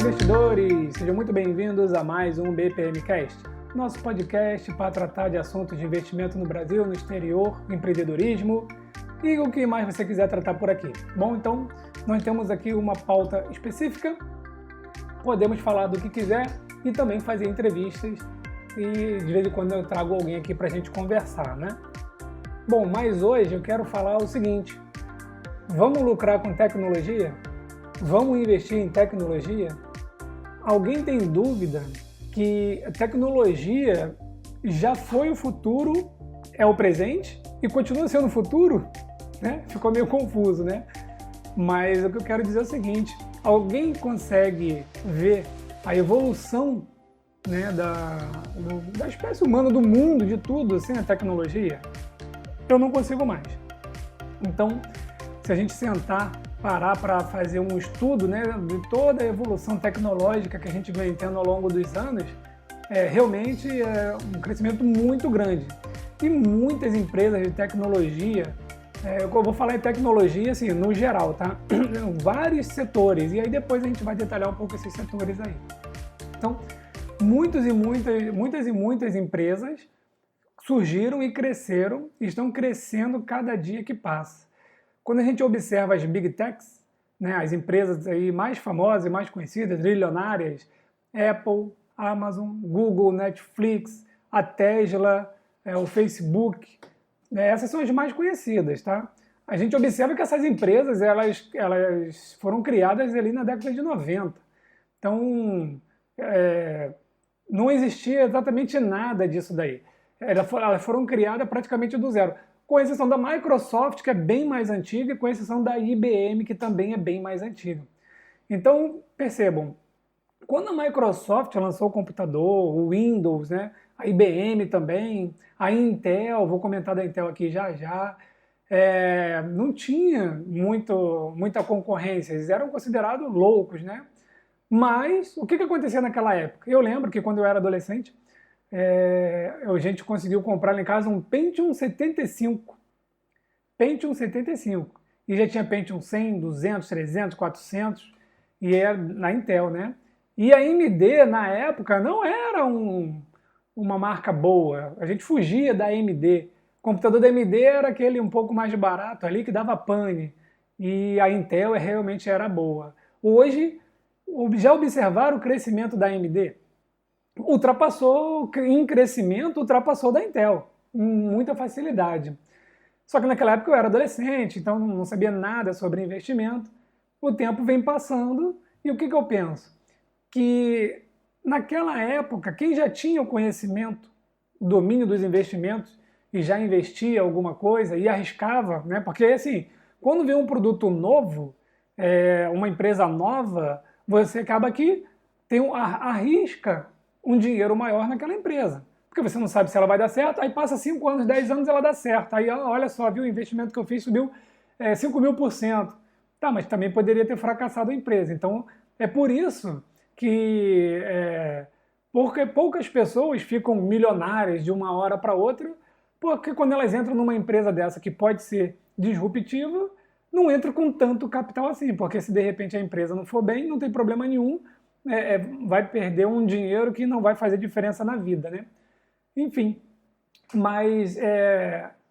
investidores! Sejam muito bem-vindos a mais um BPMcast, nosso podcast para tratar de assuntos de investimento no Brasil, no exterior, empreendedorismo e o que mais você quiser tratar por aqui. Bom, então nós temos aqui uma pauta específica, podemos falar do que quiser e também fazer entrevistas e de vez em quando eu trago alguém aqui para a gente conversar, né? Bom, mas hoje eu quero falar o seguinte: vamos lucrar com tecnologia? Vamos investir em tecnologia? Alguém tem dúvida que a tecnologia já foi o futuro, é o presente e continua sendo o futuro? Né? Ficou meio confuso, né? Mas o que eu quero dizer é o seguinte: alguém consegue ver a evolução, né, da espécie humana, do mundo, de tudo, sem a tecnologia? Eu não consigo mais. Então, se a gente sentar, parar para fazer um estudo, né, de toda a evolução tecnológica que a gente vem tendo ao longo dos anos, realmente é um crescimento muito grande. E muitas empresas de tecnologia, eu vou falar em tecnologia assim, no geral, tá? Vários setores, e aí depois a gente vai detalhar um pouco esses setores aí. Então, muitas e muitas empresas surgiram e cresceram, e estão crescendo cada dia que passa. Quando a gente observa as Big Techs, né, as empresas aí mais famosas e mais conhecidas, trilionárias, Apple, Amazon, Google, Netflix, a Tesla, o Facebook, essas são as mais conhecidas, tá? A gente observa que essas empresas, elas foram criadas ali na década de 90. Então, não existia exatamente nada disso daí. Elas foram criadas praticamente do zero, com exceção da Microsoft, que é bem mais antiga, e com exceção da IBM, que também é bem mais antiga. Então, percebam, quando a Microsoft lançou o computador, o Windows, né, a IBM também, a Intel, vou comentar da Intel aqui já já, não tinha muita concorrência, eles eram considerados loucos, né? Mas o que acontecia naquela época? Eu lembro que quando eu era adolescente, a gente conseguiu comprar lá em casa um Pentium 75. Pentium 75. E já tinha Pentium 100, 200, 300, 400, e era na Intel, né? E a AMD, na época, não era uma marca boa. A gente fugia da AMD. O computador da AMD era aquele um pouco mais barato ali, que dava pane. E a Intel realmente era boa. Hoje, já observaram o crescimento da AMD? Em crescimento, ultrapassou da Intel, com muita facilidade. Só que naquela época eu era adolescente, então não sabia nada sobre investimento. O tempo vem passando e o que eu penso? Que naquela época, quem já tinha o conhecimento, o domínio dos investimentos e já investia alguma coisa e arriscava, né? Porque assim, quando vê um produto novo, uma empresa nova, você acaba que arrisca um dinheiro maior naquela empresa. Porque você não sabe se ela vai dar certo, aí passa 5 anos, 10 anos, ela dá certo. Aí, olha só, viu, o investimento que eu fiz subiu 5.000%. Tá, mas também poderia ter fracassado a empresa. Então, é por isso que porque poucas pessoas ficam milionárias de uma hora para outra, porque quando elas entram numa empresa dessa que pode ser disruptiva, não entra com tanto capital assim, porque se de repente a empresa não for bem, não tem problema nenhum, vai perder um dinheiro que não vai fazer diferença na vida, né? Enfim, mas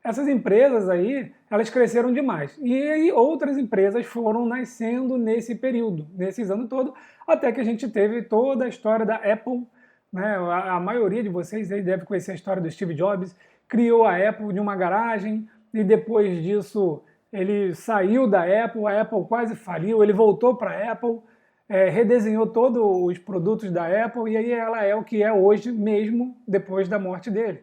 essas empresas aí, elas cresceram demais. E aí outras empresas foram nascendo nesse período, nesses anos todos, até que a gente teve toda a história da Apple, né? A maioria de vocês aí deve conhecer a história do Steve Jobs, criou a Apple de uma garagem e depois disso ele saiu da Apple, a Apple quase faliu, ele voltou para a Apple, redesenhou todos os produtos da Apple e aí ela é o que é hoje mesmo, depois da morte dele.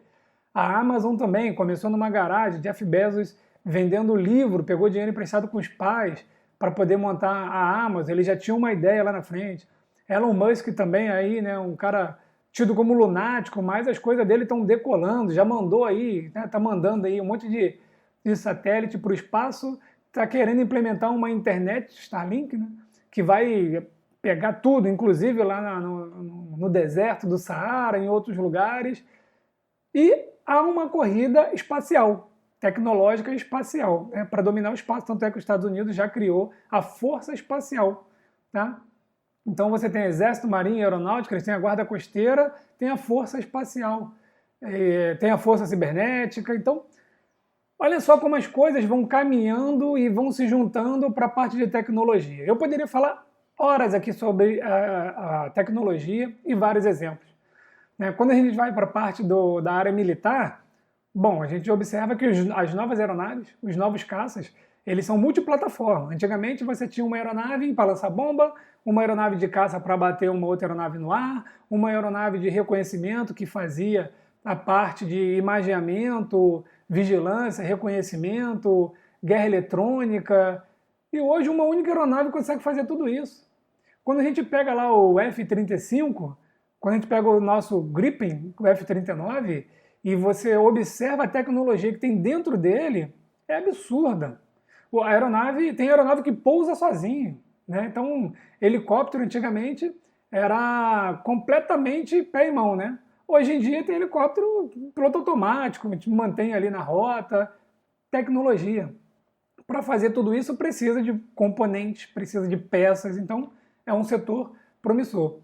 A Amazon também começou numa garagem, Jeff Bezos vendendo livro, pegou dinheiro emprestado com os pais para poder montar a Amazon, ele já tinha uma ideia lá na frente. Elon Musk também aí, né, um cara tido como lunático, mas as coisas dele estão decolando, já mandou aí, né, tá mandando aí um monte de satélite para o espaço, está querendo implementar uma internet Starlink, né, que vai pegar tudo, inclusive lá no deserto do Saara, em outros lugares. E há uma corrida espacial, tecnológica espacial, para dominar o espaço. Tanto é que os Estados Unidos já criou a Força Espacial. Tá? Então você tem Exército, Marinha e Aeronáutica, eles têm a Guarda Costeira, tem a Força Espacial, tem a Força Cibernética. Então, olha só como as coisas vão caminhando e vão se juntando para a parte de tecnologia. Eu poderia falar horas aqui sobre a tecnologia e vários exemplos. Quando a gente vai para a parte da área militar, bom, a gente observa que as novas aeronaves, os novos caças, eles são multiplataforma. Antigamente você tinha uma aeronave para lançar bomba, uma aeronave de caça para bater uma outra aeronave no ar, uma aeronave de reconhecimento que fazia a parte de imageamento, vigilância, reconhecimento, guerra eletrônica. E hoje uma única aeronave consegue fazer tudo isso. Quando a gente pega lá o F-35, quando a gente pega o nosso Gripen, o F-39, e você observa a tecnologia que tem dentro dele, é absurda. Tem aeronave que pousa sozinho. Então, helicóptero antigamente era completamente pé e mão. Hoje em dia tem helicóptero piloto automático, mantém ali na rota, tecnologia. Para fazer tudo isso precisa de componentes, precisa de peças, então é um setor promissor.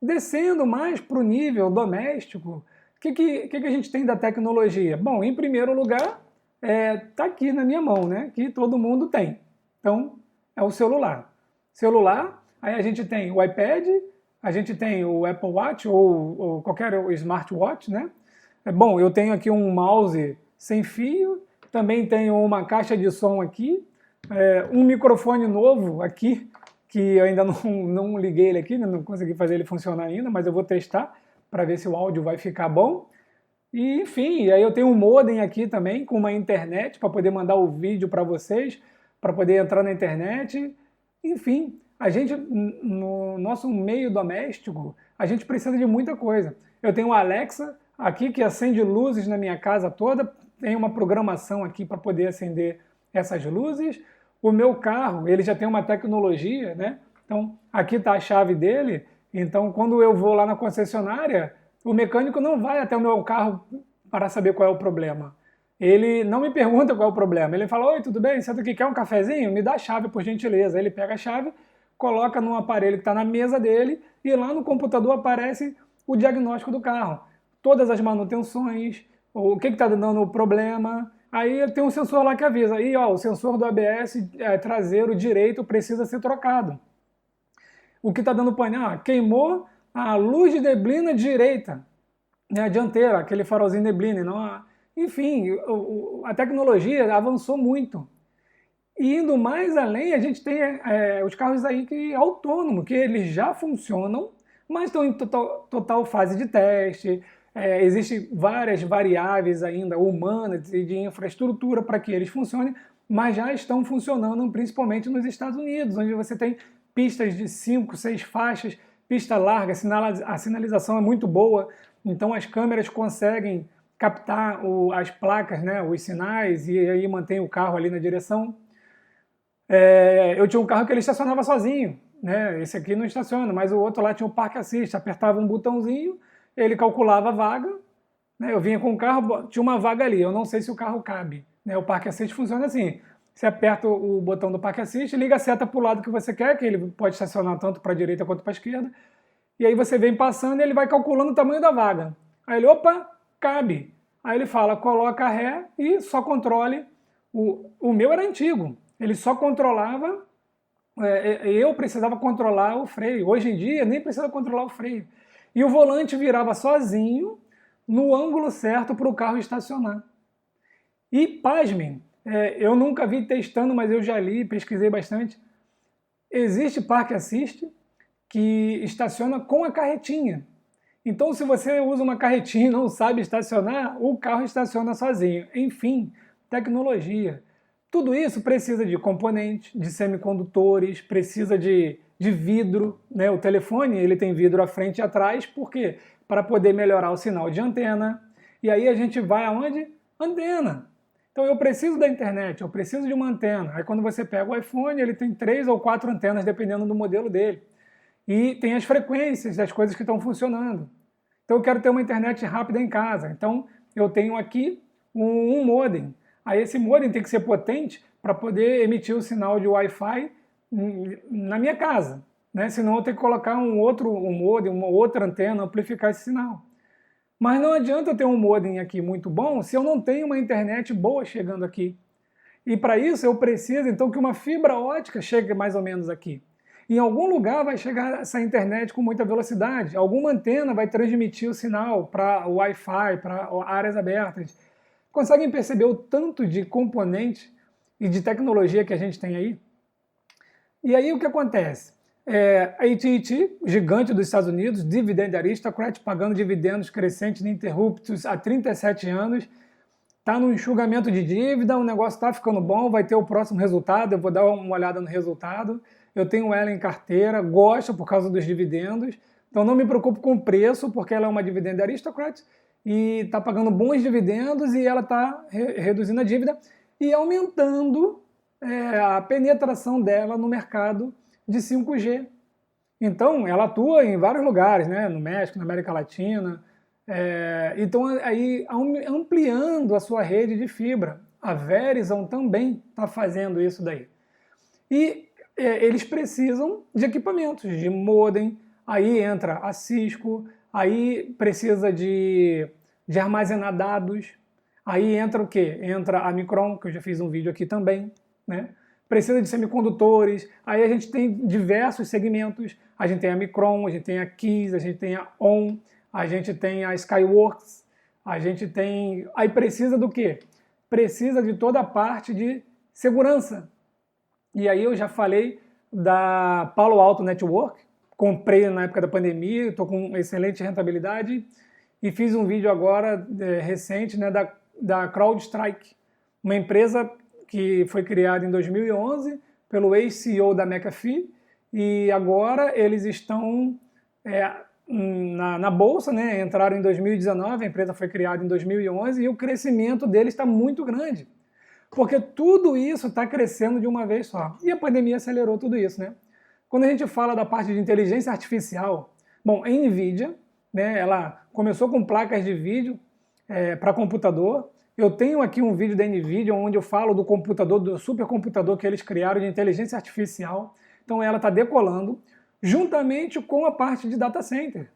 Descendo mais para o nível doméstico, o que a gente tem da tecnologia? Bom, em primeiro lugar, está aqui na minha mão, que todo mundo tem. Então, é o celular. Aí a gente tem o iPad, a gente tem o Apple Watch ou qualquer smartwatch, Bom, eu tenho aqui um mouse sem fio, também tenho uma caixa de som aqui, um microfone novo aqui, que eu ainda não liguei ele aqui, não consegui fazer ele funcionar ainda, mas eu vou testar para ver se o áudio vai ficar bom. E, enfim, aí eu tenho um modem aqui também, com uma internet, para poder mandar o vídeo para vocês, para poder entrar na internet. Enfim, a gente, no nosso meio doméstico, a gente precisa de muita coisa. Eu tenho o Alexa aqui, que acende luzes na minha casa toda, tem uma programação aqui para poder acender essas luzes. O meu carro, ele já tem uma tecnologia, Então, aqui está a chave dele, então quando eu vou lá na concessionária, o mecânico não vai até o meu carro para saber qual é o problema. Ele não me pergunta qual é o problema. Ele fala: oi, tudo bem? Senta aqui, quer um cafezinho? Me dá a chave, por gentileza. Ele pega a chave, coloca num aparelho que está na mesa dele e lá no computador aparece o diagnóstico do carro. Todas as manutenções, o que está dando o problema. Aí tem um sensor lá que avisa. Aí, o sensor do ABS traseiro direito precisa ser trocado. O que está dando painel? Queimou a luz de neblina direita, a dianteira, aquele farolzinho neblina. Enfim, a tecnologia avançou muito. E indo mais além, a gente tem os carros aí autônomos, que eles já funcionam, mas estão em total fase de teste. Existem várias variáveis ainda humanas e de infraestrutura para que eles funcionem, mas já estão funcionando principalmente nos Estados Unidos, onde você tem pistas de 5, 6 faixas, pista larga, a sinalização é muito boa, então as câmeras conseguem captar as placas, os sinais, e aí mantém o carro ali na direção. Eu tinha um carro que ele estacionava sozinho, esse aqui não estaciona, mas o outro lá tinha o Park Assist, apertava um botãozinho, ele calculava a vaga, eu vinha com o carro, tinha uma vaga ali, eu não sei se o carro cabe. O Park Assist funciona assim: você aperta o botão do Park Assist, liga a seta para o lado que você quer, que ele pode estacionar tanto para a direita quanto para a esquerda, e aí você vem passando e ele vai calculando o tamanho da vaga. Aí ele, opa, cabe. Aí ele fala, coloca ré e só controle. O meu era antigo, ele só controlava, eu precisava controlar o freio. Hoje em dia nem precisa controlar o freio. E o volante virava sozinho no ângulo certo para o carro estacionar. E, pasmem, eu nunca vi testando, mas eu já li, pesquisei bastante. Existe Park Assist que estaciona com a carretinha. Então, se você usa uma carretinha e não sabe estacionar, o carro estaciona sozinho. Enfim, tecnologia. Tudo isso precisa de componentes, de semicondutores, precisa de vidro. O telefone ele tem vidro à frente e atrás, por quê? Para poder melhorar o sinal de antena. E aí a gente vai aonde? Antena. Então eu preciso da internet, eu preciso de uma antena. Aí quando você pega o iPhone, ele tem 3 ou 4 antenas, dependendo do modelo dele. E tem as frequências das coisas que estão funcionando. Então eu quero ter uma internet rápida em casa. Então eu tenho aqui um modem. Aí esse modem tem que ser potente para poder emitir o sinal de Wi-Fi na minha casa. né? Senão eu tenho que colocar um modem, uma outra antena, amplificar esse sinal. Mas não adianta eu ter um modem aqui muito bom se eu não tenho uma internet boa chegando aqui. E para isso eu preciso então que uma fibra ótica chegue mais ou menos aqui. Em algum lugar vai chegar essa internet com muita velocidade, alguma antena vai transmitir o sinal para o Wi-Fi, para áreas abertas. Conseguem perceber o tanto de componente e de tecnologia que a gente tem aí? E aí o que acontece? A AT&T, gigante dos Estados Unidos, Dividend Aristocrat, pagando dividendos crescentes ininterruptos há 37 anos, está no enxugamento de dívida, o negócio está ficando bom, vai ter o próximo resultado, eu vou dar uma olhada no resultado. Eu tenho ela em carteira, gosto por causa dos dividendos, então não me preocupo com o preço, porque ela é uma Dividend Aristocrat e está pagando bons dividendos e ela está reduzindo a dívida e aumentando a penetração dela no mercado de 5G. Então, ela atua em vários lugares, né? No México, na América Latina. Então, aí ampliando a sua rede de fibra. A Verizon também está fazendo isso daí. E eles precisam de equipamentos, de modem, aí entra a Cisco, aí precisa de armazenar dados, aí entra o quê? Entra a Micron, que eu já fiz um vídeo aqui também, né? Precisa de semicondutores, aí a gente tem diversos segmentos, a gente tem a Micron, a gente tem a Keys, a gente tem a ON, a gente tem a Skyworks, a gente tem... Aí precisa do quê? Precisa de toda a parte de segurança. E aí eu já falei da Palo Alto Network, comprei na época da pandemia, estou com excelente rentabilidade, e fiz um vídeo agora, recente, né, da CrowdStrike, uma empresa que foi criada em 2011 pelo ex-CEO da McAfee, e agora eles estão na bolsa, né? Entraram em 2019, a empresa foi criada em 2011 e o crescimento deles está muito grande, porque tudo isso está crescendo de uma vez só. E a pandemia acelerou tudo isso, né? Quando a gente fala da parte de inteligência artificial, bom, a NVIDIA, né, ela começou com placas de vídeo para computador. Eu tenho aqui um vídeo da NVIDIA onde eu falo do computador, do supercomputador que eles criaram de inteligência artificial. Então ela está decolando, juntamente com a parte de data center.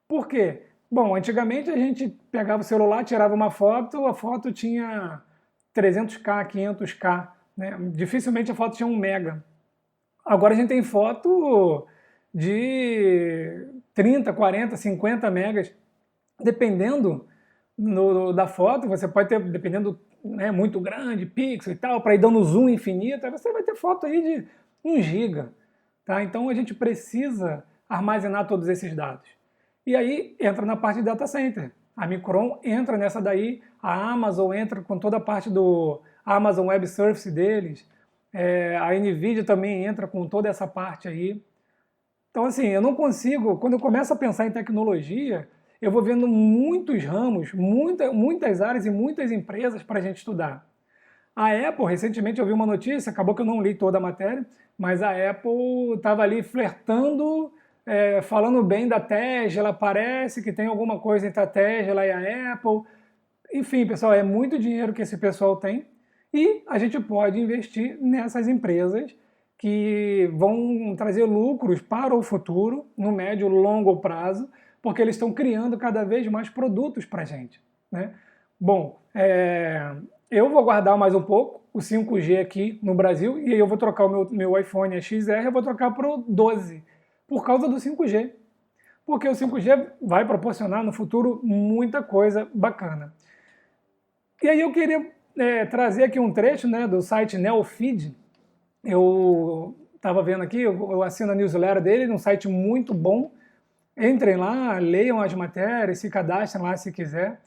Por quê? Bom, antigamente a gente pegava o celular, tirava uma foto, a foto tinha 300K, 500K, né? Dificilmente a foto tinha 1 mega. Agora a gente tem foto de 30, 40, 50 megas, dependendo da foto, você pode ter, dependendo, né, muito grande, pixel e tal, para ir dando zoom infinito, aí você vai ter foto aí de 1 giga. Tá? Então a gente precisa armazenar todos esses dados. E aí entra na parte de data center. A Micron entra nessa daí, a Amazon entra com toda a parte do Amazon Web Service deles, a NVIDIA também entra com toda essa parte aí. Então assim, eu não consigo, quando eu começo a pensar em tecnologia, eu vou vendo muitos ramos, muitas áreas e muitas empresas para a gente estudar. A Apple, recentemente eu vi uma notícia, acabou que eu não li toda a matéria, mas a Apple estava ali flertando, falando bem da Tesla, parece que tem alguma coisa entre a Tesla e a Apple. Enfim, pessoal, é muito dinheiro que esse pessoal tem e a gente pode investir nessas empresas que vão trazer lucros para o futuro, no médio e longo prazo, porque eles estão criando cada vez mais produtos para a gente, né? Bom, eu vou guardar mais um pouco o 5G aqui no Brasil e aí eu vou trocar o meu iPhone XR, eu vou trocar para o 12, por causa do 5G. Porque o 5G vai proporcionar no futuro muita coisa bacana. E aí eu queria trazer aqui um trecho, né, do site Neofeed. Eu estava vendo aqui, eu assino a newsletter dele, um site muito bom. Entrem lá, leiam as matérias, se cadastrem lá se quiser.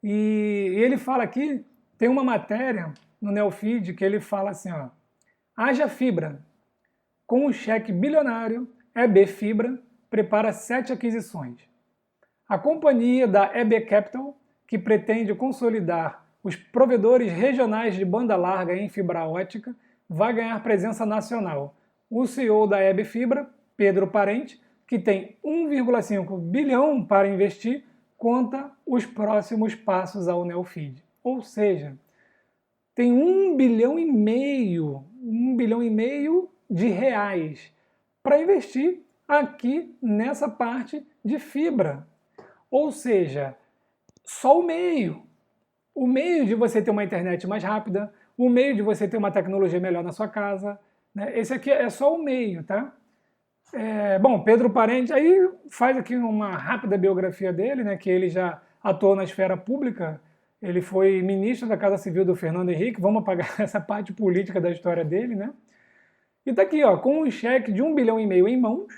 E ele fala aqui, tem uma matéria no Neofeed que ele fala assim, ó, haja fibra. Com o cheque bilionário, EB Fibra prepara 7 aquisições. A companhia da EB Capital, que pretende consolidar os provedores regionais de banda larga em fibra ótica, vai ganhar presença nacional. O CEO da EB Fibra, Pedro Parente, que tem 1,5 bilhão para investir, conta os próximos passos ao Neofeed. Ou seja, tem 1,5 bilhão de reais para investir aqui nessa parte de fibra. Ou seja, só o meio. O meio de você ter uma internet mais rápida, o meio de você ter uma tecnologia melhor na sua casa, né? Esse aqui é só o meio, tá? Bom, Pedro Parente, aí faz aqui uma rápida biografia dele, né? Que ele já atuou na esfera pública, ele foi ministro da Casa Civil do Fernando Henrique, vamos apagar essa parte política da história dele, né? E tá aqui, ó, com um cheque de 1,5 bilhão em mãos,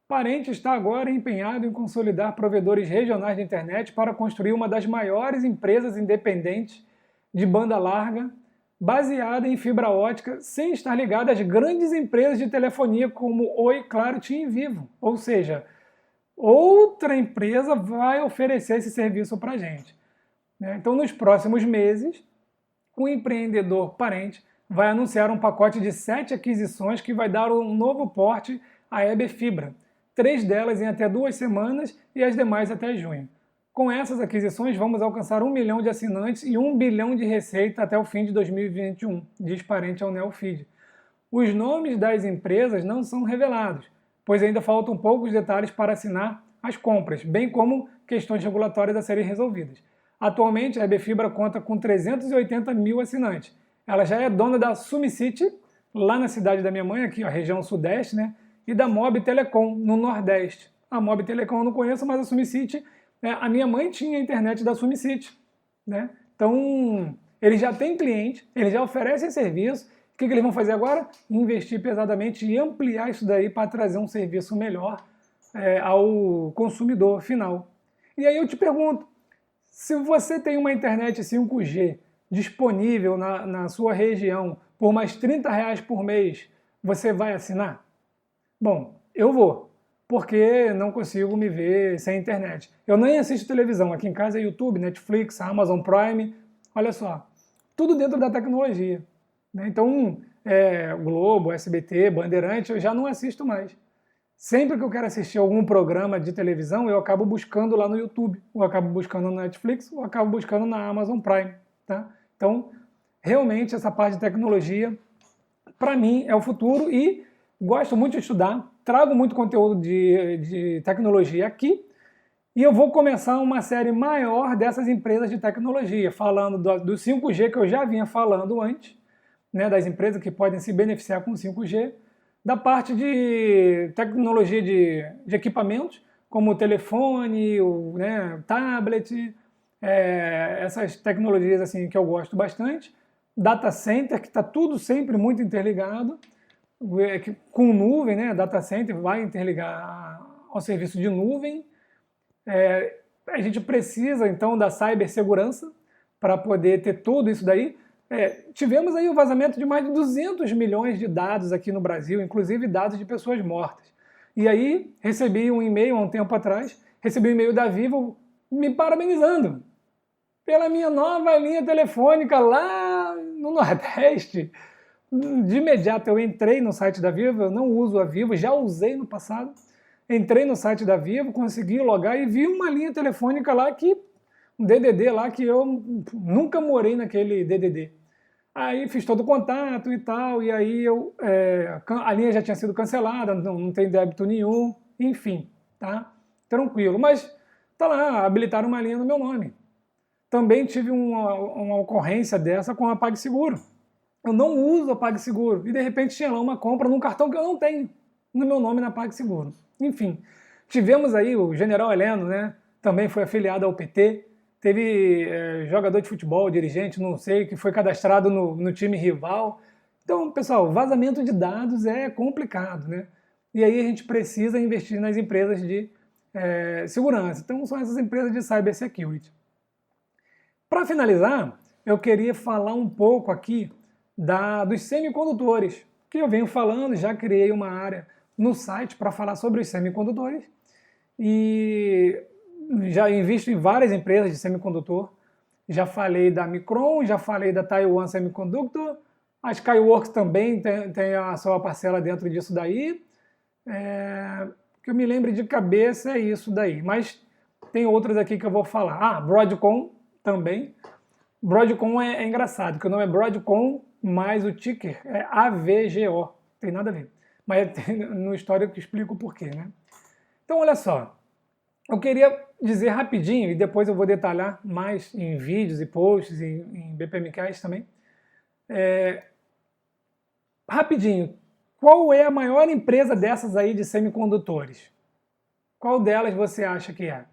Parente está agora empenhado em consolidar provedores regionais de internet para construir uma das maiores empresas independentes de banda larga, baseada em fibra ótica, sem estar ligada às grandes empresas de telefonia como Oi, Claro, TIM e Vivo. Ou seja, outra empresa vai oferecer esse serviço para a gente. Então, nos próximos meses, o empreendedor Parente vai anunciar um pacote de 7 aquisições que vai dar um novo porte à EB Fibra. 3 delas em até 2 semanas e as demais até junho. Com essas aquisições, vamos alcançar 1 milhão de assinantes e 1 bilhão de receita até o fim de 2021, diz Parente ao Neofeed. Os nomes das empresas não são revelados, pois ainda faltam poucos detalhes para assinar as compras, bem como questões regulatórias a serem resolvidas. Atualmente, a EB Fibra conta com 380 mil assinantes. Ela já é dona da SumiCity, lá na cidade da minha mãe, aqui, a região sudeste, né? E da Mob Telecom, no Nordeste. A Mob Telecom eu não conheço, mas a SumiCity, a minha mãe tinha a internet da SumiCity, né? Então, eles já têm cliente, eles já oferecem serviço. O que eles vão fazer agora? Investir pesadamente e ampliar isso daí para trazer um serviço melhor ao consumidor final. E aí eu te pergunto, se você tem uma internet 5G disponível na sua região por mais R$30 por mês, você vai assinar? Bom, eu vou, porque não consigo me ver sem internet. Eu nem assisto televisão, aqui em casa é YouTube, Netflix, Amazon Prime, olha só, tudo dentro da tecnologia. Né? Então, Globo, SBT, Bandeirante, eu já não assisto mais. Sempre que eu quero assistir algum programa de televisão, eu acabo buscando lá no YouTube, ou acabo buscando na Netflix, ou acabo buscando na Amazon Prime. Tá? Então, realmente, essa parte de tecnologia, para mim, é o futuro e gosto muito de estudar, trago muito conteúdo de tecnologia aqui e eu vou começar uma série maior dessas empresas de tecnologia, falando do 5G que eu já vinha falando antes, né, das empresas que podem se beneficiar com o 5G, da parte de tecnologia de equipamentos, como o telefone, tablet, essas tecnologias assim que eu gosto bastante, data center, que está tudo sempre muito interligado, com nuvem, né? Data center vai interligar ao serviço de nuvem. A gente precisa, então, da cibersegurança para poder ter tudo isso daí. Tivemos aí o vazamento de mais de 200 milhões de dados aqui no Brasil, inclusive dados de pessoas mortas. E aí, recebi um e-mail há um tempo atrás, recebi um e-mail da Vivo me parabenizando pela minha nova linha telefônica lá no Nordeste. De imediato eu entrei no site da Vivo, eu não uso a Vivo, já usei no passado. Entrei no site da Vivo, consegui logar e vi uma linha telefônica lá um DDD lá que eu nunca morei naquele DDD. Aí fiz todo o contato e tal, e aí a linha já tinha sido cancelada, não tem débito nenhum, enfim, tá? Tranquilo. Mas tá lá, habilitaram uma linha no meu nome. Também tive uma ocorrência dessa com a PagSeguro. Eu não uso a PagSeguro. E de repente tinha lá uma compra num cartão que eu não tenho no meu nome na PagSeguro. Enfim, tivemos aí o General Heleno, né? Também foi afiliado ao PT. Teve jogador de futebol, dirigente, não sei, que foi cadastrado no time rival. Então, pessoal, vazamento de dados é complicado, né? E aí a gente precisa investir nas empresas de segurança. Então, são essas empresas de cybersecurity. Para finalizar, eu queria falar um pouco aqui dos semicondutores, que eu venho falando, já criei uma área no site para falar sobre os semicondutores e já invisto em várias empresas de semicondutor, já falei da Micron, já falei da Taiwan Semiconductor, a Skyworks também tem a sua parcela dentro disso daí, que eu me lembro de cabeça é isso daí, mas tem outras aqui que eu vou falar. Broadcom também. Broadcom é engraçado, porque o nome é Broadcom, mas o ticker é AVGO, tem nada a ver. mas no histórico eu explico o porquê, né? Então, olha só, eu queria dizer rapidinho, e depois eu vou detalhar mais em vídeos e posts, em BPMcast também, rapidinho, qual é a maior empresa dessas aí de semicondutores? Qual delas você acha que é?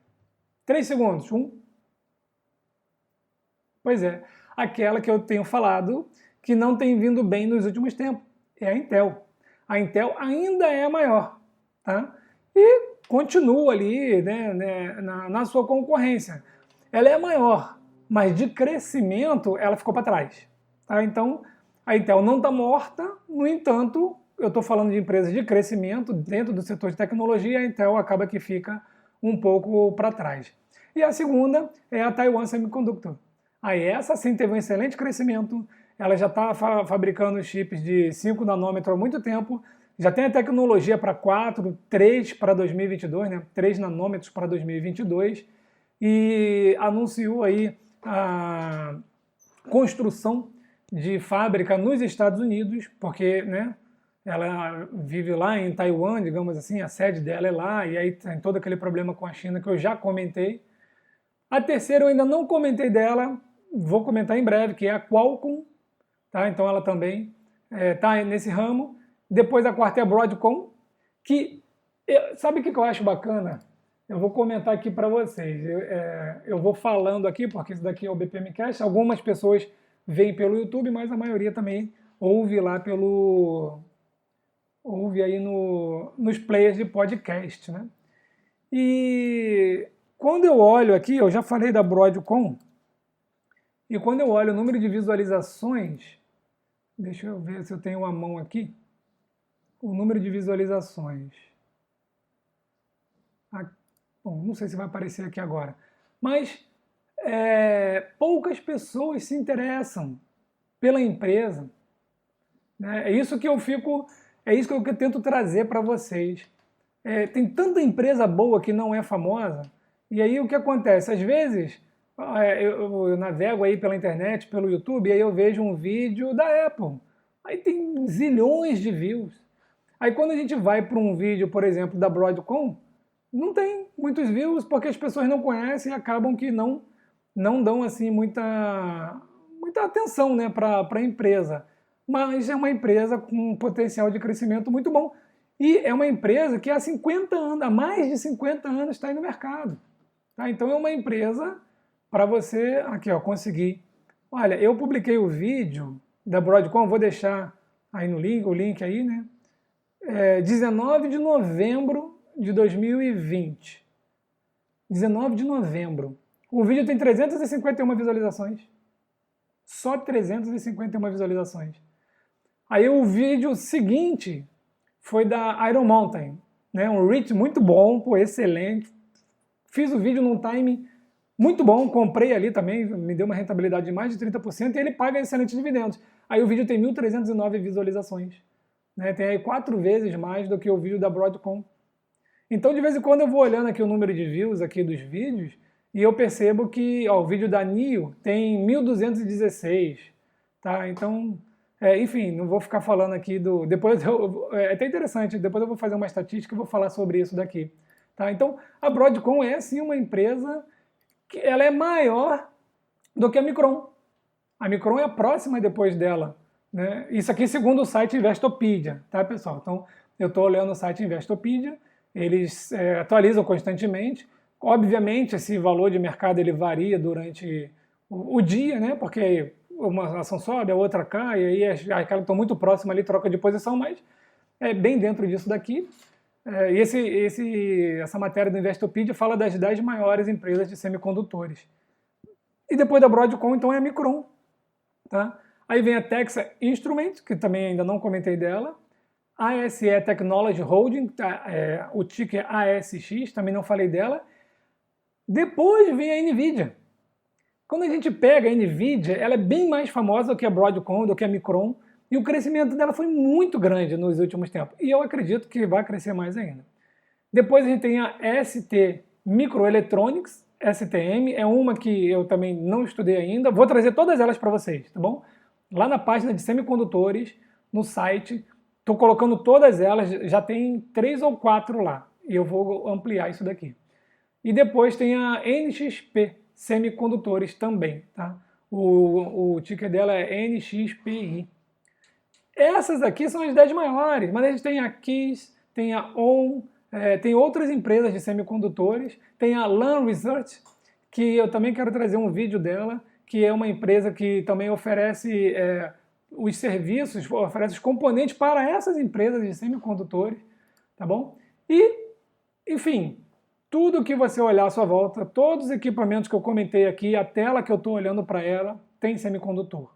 3 segundos. 1. Pois é, aquela que eu tenho falado que não tem vindo bem nos últimos tempos. É a Intel. A Intel ainda é a maior, tá? E continua ali, né, na sua concorrência. Ela é a maior, mas de crescimento ela ficou para trás. Tá? Então, a Intel não está morta, no entanto, eu estou falando de empresas de crescimento dentro do setor de tecnologia, a Intel acaba que fica um pouco para trás. E a segunda é a Taiwan Semiconductor. Aí essa sim teve um excelente crescimento, ela já está fabricando chips de 5 nanômetros há muito tempo, já tem a tecnologia para 4, 3 para 2022, né? 3 nanômetros para 2022, e anunciou aí a construção de fábrica nos Estados Unidos, porque, né, ela vive lá em Taiwan, digamos assim, a sede dela é lá, e aí tem todo aquele problema com a China que eu já comentei. A terceira eu ainda não comentei dela, vou comentar em breve, que é a Qualcomm, tá? Então ela também está nesse ramo. Depois a quarta é a Broadcom, que, sabe o que eu acho bacana? Eu vou comentar aqui para vocês. Eu vou falando aqui, porque isso daqui é o BPMcast, algumas pessoas veem pelo YouTube, mas a maioria também ouve lá ouve aí nos players de podcast, né? E quando eu olho aqui, eu já falei da Broadcom, e quando eu olho o número de visualizações, deixa eu ver se eu tenho uma mão aqui, o número de visualizações. Bom, não sei se vai aparecer aqui agora, mas poucas pessoas se interessam pela empresa, né? É isso que eu tento trazer para vocês. Tem tanta empresa boa que não é famosa, e aí o que acontece? Às vezes eu navego aí pela internet, pelo YouTube, e aí eu vejo um vídeo da Apple, aí tem zilhões de views. Aí quando a gente vai para um vídeo, por exemplo, da Broadcom, não tem muitos views porque as pessoas não conhecem e acabam que não dão assim muita atenção, né, para a empresa. Mas é uma empresa com um potencial de crescimento muito bom. E é uma empresa que há 50 anos, há mais de 50 anos está aí no mercado. Tá? Então é uma empresa para você aqui, ó, conseguir. Olha, eu publiquei o vídeo da Broadcom, vou deixar aí no link, o link aí, né? 19 de novembro de 2020. 19 de novembro. O vídeo tem 351 visualizações. Só 351 visualizações. Aí o vídeo seguinte foi da Iron Mountain, né? Um reach muito bom, pô, excelente. Fiz o vídeo num time muito bom, comprei ali também, me deu uma rentabilidade de mais de 30% e ele paga excelentes dividendos. Aí o vídeo tem 1.309 visualizações. Né? Tem aí 4 vezes mais do que o vídeo da Broadcom. Então, de vez em quando eu vou olhando aqui o número de views aqui dos vídeos e eu percebo que o vídeo da NIO tem 1.216, tá? Então, enfim, não vou ficar falando aqui do... Depois é até interessante, depois eu vou fazer uma estatística e vou falar sobre isso daqui. Tá? Então, a Broadcom é sim uma empresa que ela é maior do que a Micron. A Micron é a próxima depois dela. Né? Isso aqui segundo o site Investopedia, tá, pessoal? Então, eu estou olhando o site Investopedia, eles atualizam constantemente. Obviamente, esse valor de mercado ele varia durante o dia, né? Porque uma ação sobe, a outra cai, e aí aquelas estão muito próximas ali, troca de posição, mas é bem dentro disso daqui. E essa matéria do Investopedia fala das 10 maiores empresas de semicondutores. E depois da Broadcom, então, é a Micron. Tá? Aí vem a Texas Instruments, que também ainda não comentei dela. ASE Technology Holding, o ticker ASX, também não falei dela. Depois vem a NVIDIA. Quando a gente pega a NVIDIA, ela é bem mais famosa do que a Broadcom, do que a Micron, e o crescimento dela foi muito grande nos últimos tempos. E eu acredito que vai crescer mais ainda. Depois a gente tem a ST Microelectronics, STM, é uma que eu também não estudei ainda. Vou trazer todas elas para vocês, tá bom? Lá na página de semicondutores, no site, estou colocando todas elas, já tem 3 ou 4 lá, e eu vou ampliar isso daqui. E depois tem a NXP Semicondutores também, tá? O ticker dela é NXPI. Essas aqui são as 10 maiores, mas a gente tem a KISS, tem a ON, tem outras empresas de semicondutores, tem a Lam Research, que eu também quero trazer um vídeo dela, que é uma empresa que também oferece os serviços, oferece os componentes para essas empresas de semicondutores, tá bom? E, enfim, tudo que você olhar à sua volta, todos os equipamentos que eu comentei aqui, a tela que eu estou olhando para ela, tem semicondutor.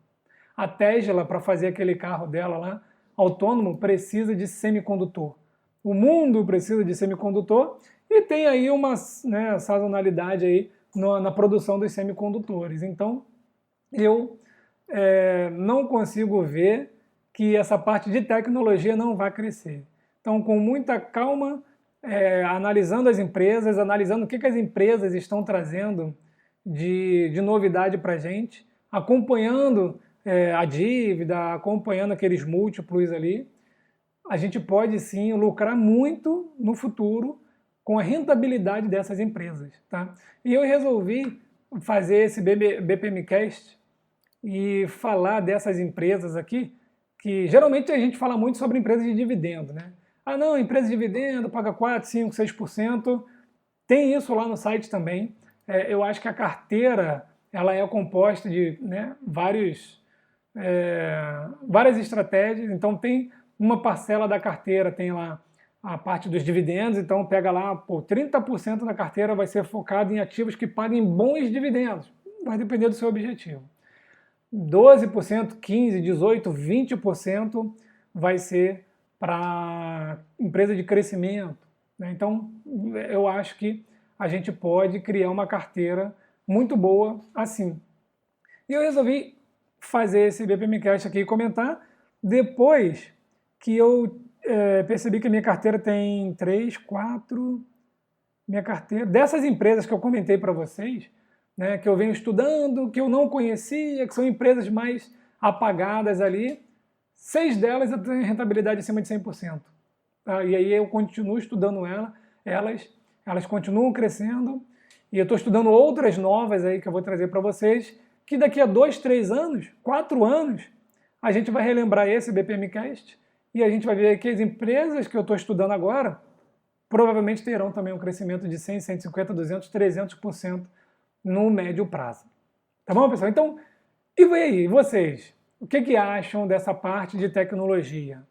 A Tesla, para fazer aquele carro dela lá, autônomo, precisa de semicondutor. O mundo precisa de semicondutor e tem aí uma sazonalidade aí na produção dos semicondutores. Então, eu não consigo ver que essa parte de tecnologia não vai crescer. Então, com muita calma, analisando as empresas, analisando o que as empresas estão trazendo de novidade para a gente, acompanhando a dívida, acompanhando aqueles múltiplos ali, a gente pode sim lucrar muito no futuro com a rentabilidade dessas empresas, tá? E eu resolvi fazer esse BPMcast e falar dessas empresas aqui, que geralmente a gente fala muito sobre empresas de dividendo, né? Ah não, empresa de dividendo paga 4, 5, 6%, tem isso lá no site também. Eu acho que a carteira ela é composta de várias estratégias, então tem uma parcela da carteira, tem lá a parte dos dividendos, então pega lá, 30% da carteira vai ser focado em ativos que paguem bons dividendos, vai depender do seu objetivo. 12%, 15%, 18%, 20% vai ser para empresa de crescimento, né? Então eu acho que a gente pode criar uma carteira muito boa assim. E eu resolvi fazer esse BPMcast aqui e comentar depois que eu percebi que a minha carteira tem 3, 4... Minha carteira, dessas empresas que eu comentei para vocês, né, que eu venho estudando, que eu não conhecia, que são empresas mais apagadas ali, 6 delas eu tenho rentabilidade acima de 100%. Tá? E aí eu continuo estudando elas continuam crescendo, e eu estou estudando outras novas aí que eu vou trazer para vocês, que daqui a 2, 3 anos, 4 anos, a gente vai relembrar esse BPMcast e a gente vai ver que as empresas que eu estou estudando agora provavelmente terão também um crescimento de 100, 150, 200, 300% no médio prazo. Tá bom, pessoal? Então, e aí, vocês? O que acham dessa parte de tecnologia?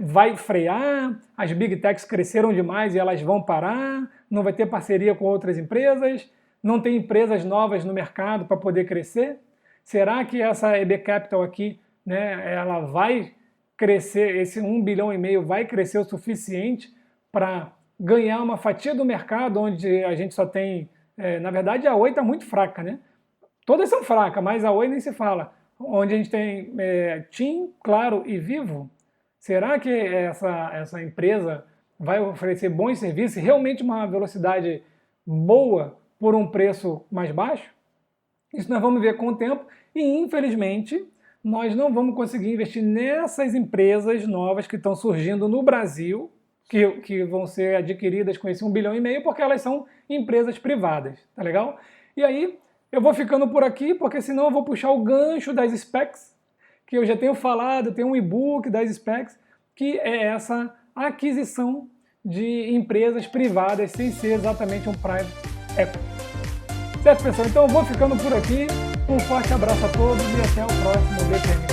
Vai frear? As Big Techs cresceram demais e elas vão parar? Não vai ter parceria com outras empresas? Não tem empresas novas no mercado para poder crescer? Será que essa EB Capital aqui, né, ela vai crescer, esse 1,5 bilhão vai crescer o suficiente para ganhar uma fatia do mercado onde a gente só tem... na verdade, a Oi está muito fraca, né? Todas são fracas, mas a Oi nem se fala. Onde a gente tem TIM, Claro e Vivo. Será que essa empresa vai oferecer bons serviços, realmente uma velocidade boa por um preço mais baixo? Isso nós vamos ver com o tempo e, infelizmente, nós não vamos conseguir investir nessas empresas novas que estão surgindo no Brasil, que vão ser adquiridas com esse 1,5 bilhão, porque elas são empresas privadas, tá legal? E aí, eu vou ficando por aqui, porque senão eu vou puxar o gancho das SPACs, que eu já tenho falado, tem um e-book das SPACs, que é essa aquisição de empresas privadas sem ser exatamente um private equity. Certo, pessoal? Então eu vou ficando por aqui. Um forte abraço a todos e até o próximo BPM.